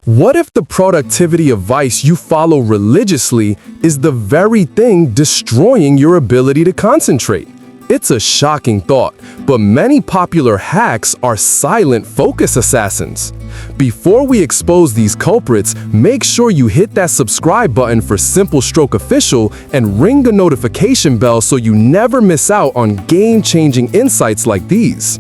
What if the productivity advice you follow religiously is the very thing destroying your ability to concentrate? It's a shocking thought, but many popular hacks are silent focus assassins. Before we expose these culprits, make sure you hit that subscribe button for Simple Stroke Official and ring the notification bell so you never miss out on game-changing insights like these.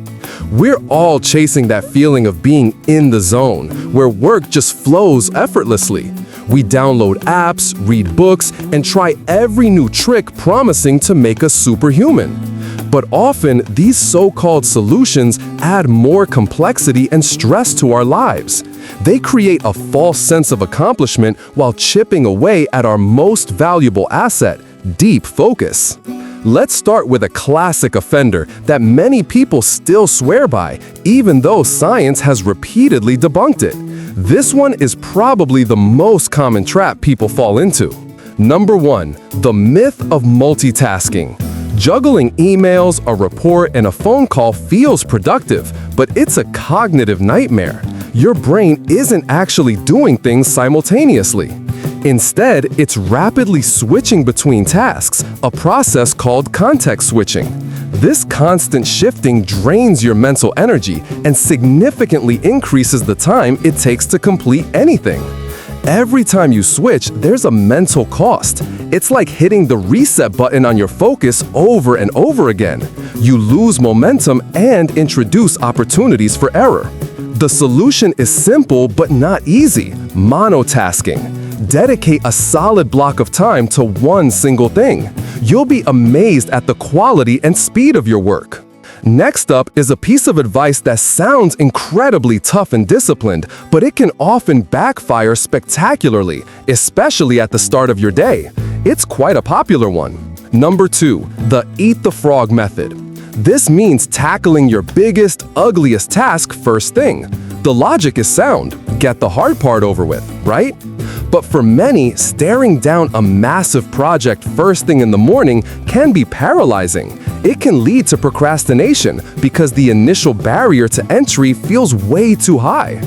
We're all chasing that feeling of being in the zone, where work just flows effortlessly. We download apps, read books, and try every new trick promising to make us superhuman. But often, these so-called solutions add more complexity and stress to our lives. They create a false sense of accomplishment while chipping away at our most valuable asset, deep focus. Let's start with a classic offender that many people still swear by, even though science has repeatedly debunked it. This one is probably the most common trap people fall into. Number 1. The myth of multitasking. Juggling emails, a report, and a phone call feels productive, but it's a cognitive nightmare. Your brain isn't actually doing things simultaneously. Instead, it's rapidly switching between tasks, a process called context switching. This constant shifting drains your mental energy and significantly increases the time it takes to complete anything. Every time you switch, there's a mental cost. It's like hitting the reset button on your focus over and over again. You lose momentum and introduce opportunities for error. The solution is simple but not easy: monotasking. Dedicate a solid block of time to one single thing. You'll be amazed at the quality and speed of your work. Next up is a piece of advice that sounds incredibly tough and disciplined, but it can often backfire spectacularly, especially at the start of your day. It's quite a popular one. Number 2. The Eat the Frog method. This means tackling your biggest, ugliest task first thing. The logic is sound. Get the hard part over with, right? But for many, staring down a massive project first thing in the morning can be paralyzing. It can lead to procrastination because the initial barrier to entry feels way too high.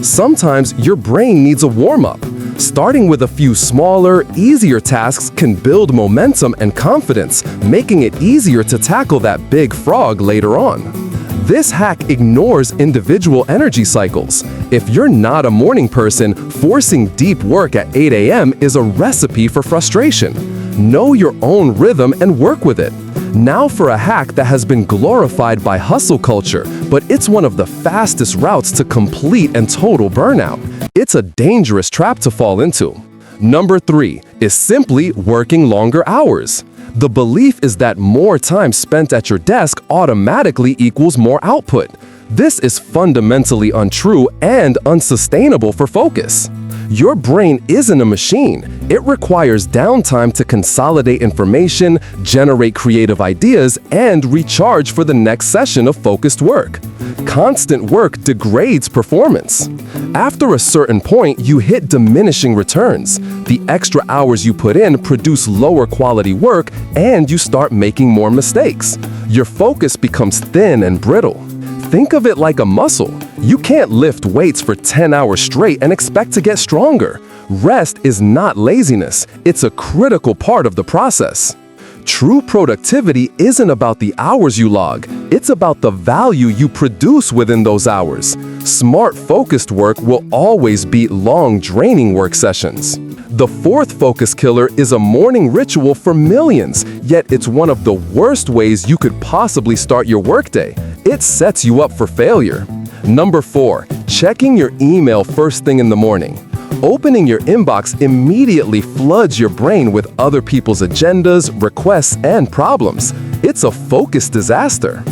Sometimes your brain needs a warm-up. Starting with a few smaller, easier tasks can build momentum and confidence, making it easier to tackle that big frog later on. This hack ignores individual energy cycles. If you're not a morning person, forcing deep work at 8 a.m. is a recipe for frustration. Know your own rhythm and work with it. Now for a hack that has been glorified by hustle culture, but it's one of the fastest routes to complete and total burnout. It's a dangerous trap to fall into. Number 3 is simply working longer hours. The belief is that more time spent at your desk automatically equals more output. This is fundamentally untrue and unsustainable for focus. Your brain isn't a machine. It requires downtime to consolidate information, generate creative ideas, and recharge for the next session of focused work. Constant work degrades performance. After a certain point, you hit diminishing returns. The extra hours you put in produce lower quality work, and you start making more mistakes. Your focus becomes thin and brittle. Think of it like a muscle. You can't lift weights for 10 hours straight and expect to get stronger. Rest is not laziness. It's a critical part of the process. True productivity isn't about the hours you log. It's about the value you produce within those hours. Smart, focused work will always beat long, draining work sessions. The 4th focus killer is a morning ritual for millions, yet it's one of the worst ways you could possibly start your workday. It sets you up for failure. Number 4. Checking your email first thing in the morning. Opening your inbox immediately floods your brain with other people's agendas, requests, and problems. It's a focus disaster.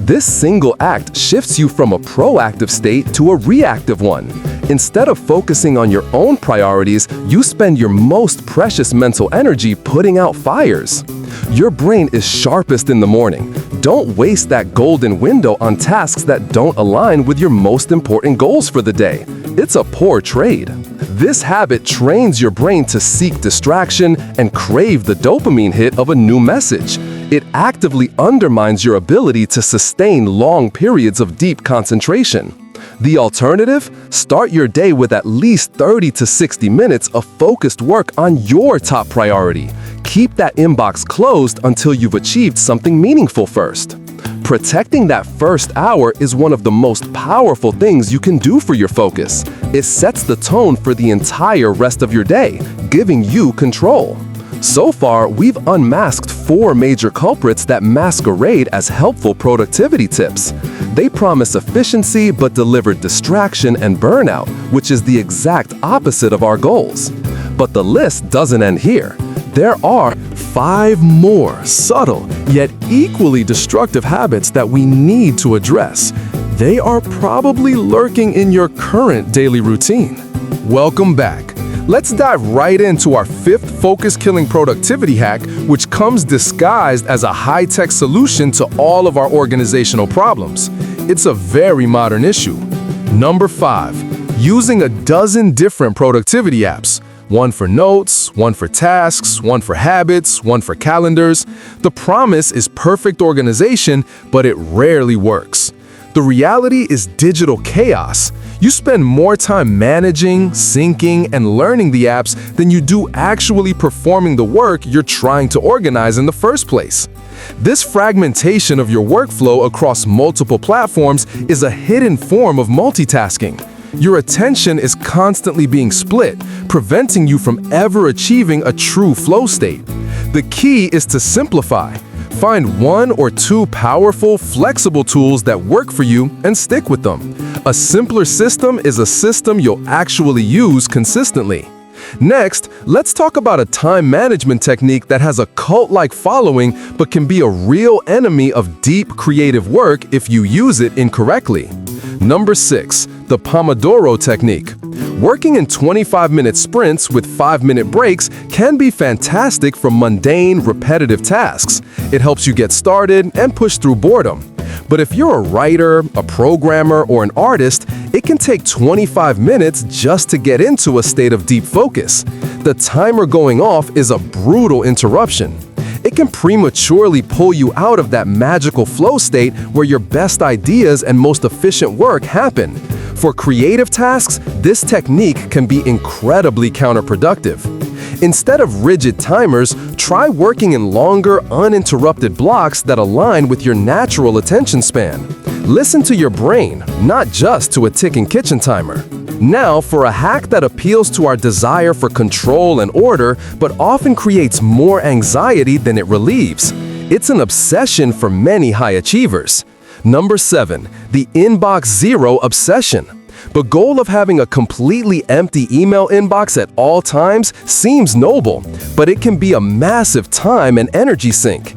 This single act shifts you from a proactive state to a reactive one. Instead of focusing on your own priorities, you spend your most precious mental energy putting out fires. Your brain is sharpest in the morning. Don't waste that golden window on tasks that don't align with your most important goals for the day. It's a poor trade. This habit trains your brain to seek distraction and crave the dopamine hit of a new message. It actively undermines your ability to sustain long periods of deep concentration. The alternative? Start your day with at least 30 to 60 minutes of focused work on your top priority. Keep that inbox closed until you've achieved something meaningful first. Protecting that first hour is one of the most powerful things you can do for your focus. It sets the tone for the entire rest of your day, giving you control. So far, we've unmasked 4 major culprits that masquerade as helpful productivity tips. They promise efficiency but deliver distraction and burnout, which is the exact opposite of our goals. But the list doesn't end here. There are 5 more subtle yet equally destructive habits that we need to address. They are probably lurking in your current daily routine. Welcome back. Let's dive right into our 5th focus-killing productivity hack, which comes disguised as a high-tech solution to all of our organizational problems. It's a very modern issue. Number 5, using a dozen different productivity apps. One for notes, one for tasks, one for habits, one for calendars. The promise is perfect organization, but it rarely works. The reality is digital chaos. You spend more time managing, syncing, and learning the apps than you do actually performing the work you're trying to organize in the first place. This fragmentation of your workflow across multiple platforms is a hidden form of multitasking. Your attention is constantly being split, preventing you from ever achieving a true flow state. The key is to simplify. Find 1 or 2 powerful, flexible tools that work for you and stick with them. A simpler system is a system you'll actually use consistently. Next, let's talk about a time management technique that has a cult-like following but can be a real enemy of deep creative work if you use it incorrectly. Number 6, the Pomodoro technique. Working in 25-minute sprints with 5-minute breaks can be fantastic for mundane, repetitive tasks. It helps you get started and push through boredom. But if you're a writer, a programmer, or an artist, it can take 25 minutes just to get into a state of deep focus. The timer going off is a brutal interruption. It can prematurely pull you out of that magical flow state where your best ideas and most efficient work happen. For creative tasks, this technique can be incredibly counterproductive. Instead of rigid timers, try working in longer, uninterrupted blocks that align with your natural attention span. Listen to your brain, not just to a ticking kitchen timer. Now, for a hack that appeals to our desire for control and order, but often creates more anxiety than it relieves. It's an obsession for many high achievers. Number 7, the inbox zero obsession. The goal of having a completely empty email inbox at all times seems noble, but it can be a massive time and energy sink.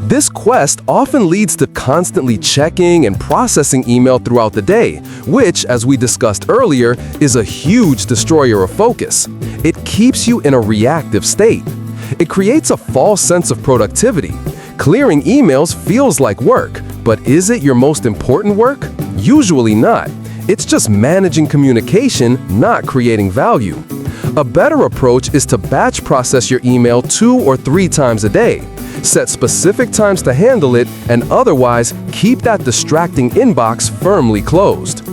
This quest often leads to constantly checking and processing email throughout the day, which, as we discussed earlier, is a huge destroyer of focus. It keeps you in a reactive state. It creates a false sense of productivity. Clearing emails feels like work, but is it your most important work? Usually not. It's just managing communication, not creating value. A better approach is to batch process your email 2 or 3 times a day. Set specific times to handle it, and otherwise keep that distracting inbox firmly closed.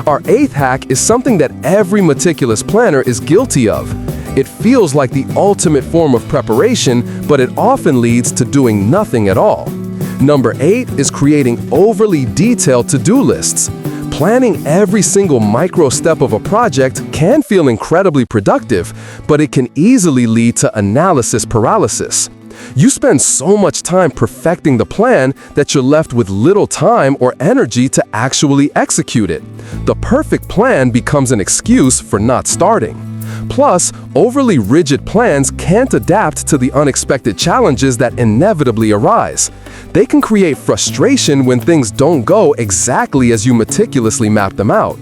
Our 8th hack is something that every meticulous planner is guilty of. It feels like the ultimate form of preparation, but it often leads to doing nothing at all. Number 8 is creating overly detailed to-do lists. Planning every single micro step of a project can feel incredibly productive, but it can easily lead to analysis paralysis. You spend so much time perfecting the plan that you're left with little time or energy to actually execute it. The perfect plan becomes an excuse for not starting. Plus, overly rigid plans can't adapt to the unexpected challenges that inevitably arise. They can create frustration when things don't go exactly as you meticulously map them out.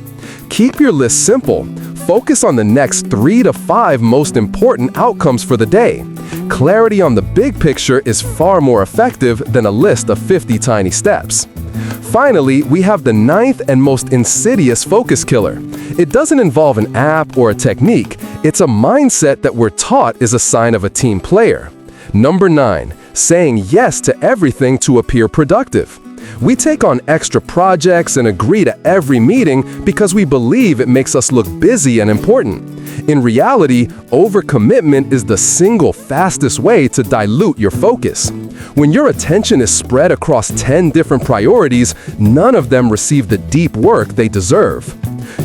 Keep your list simple. Focus on the next 3 to 5 most important outcomes for the day. Clarity on the big picture is far more effective than a list of 50 tiny steps. Finally, we have the 9th and most insidious focus killer. It doesn't involve an app or a technique. It's a mindset that we're taught is a sign of a team player. Number 9, saying yes to everything to appear productive. We take on extra projects and agree to every meeting because we believe it makes us look busy and important. In reality, overcommitment is the single fastest way to dilute your focus. When your attention is spread across 10 different priorities, none of them receive the deep work they deserve.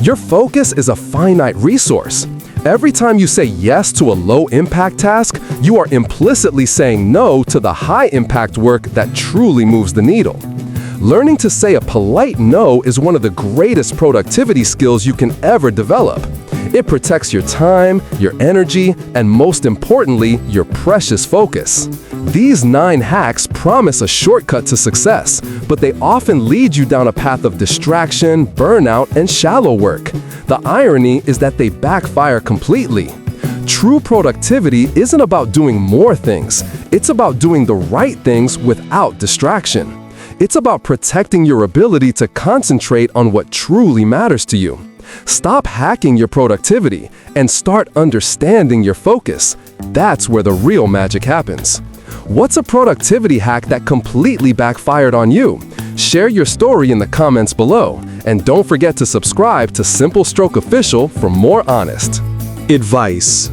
Your focus is a finite resource. Every time you say yes to a low-impact task, you are implicitly saying no to the high-impact work that truly moves the needle. Learning to say a polite no is one of the greatest productivity skills you can ever develop. It protects your time, your energy, and most importantly, your precious focus. These 9 hacks promise a shortcut to success, but they often lead you down a path of distraction, burnout, and shallow work. The irony is that they backfire completely. True productivity isn't about doing more things. It's about doing the right things without distraction. It's about protecting your ability to concentrate on what truly matters to you. Stop hacking your productivity and start understanding your focus. That's where the real magic happens. What's a productivity hack that completely backfired on you? Share your story in the comments below. And don't forget to subscribe to Simple Stroke Official for more honest advice.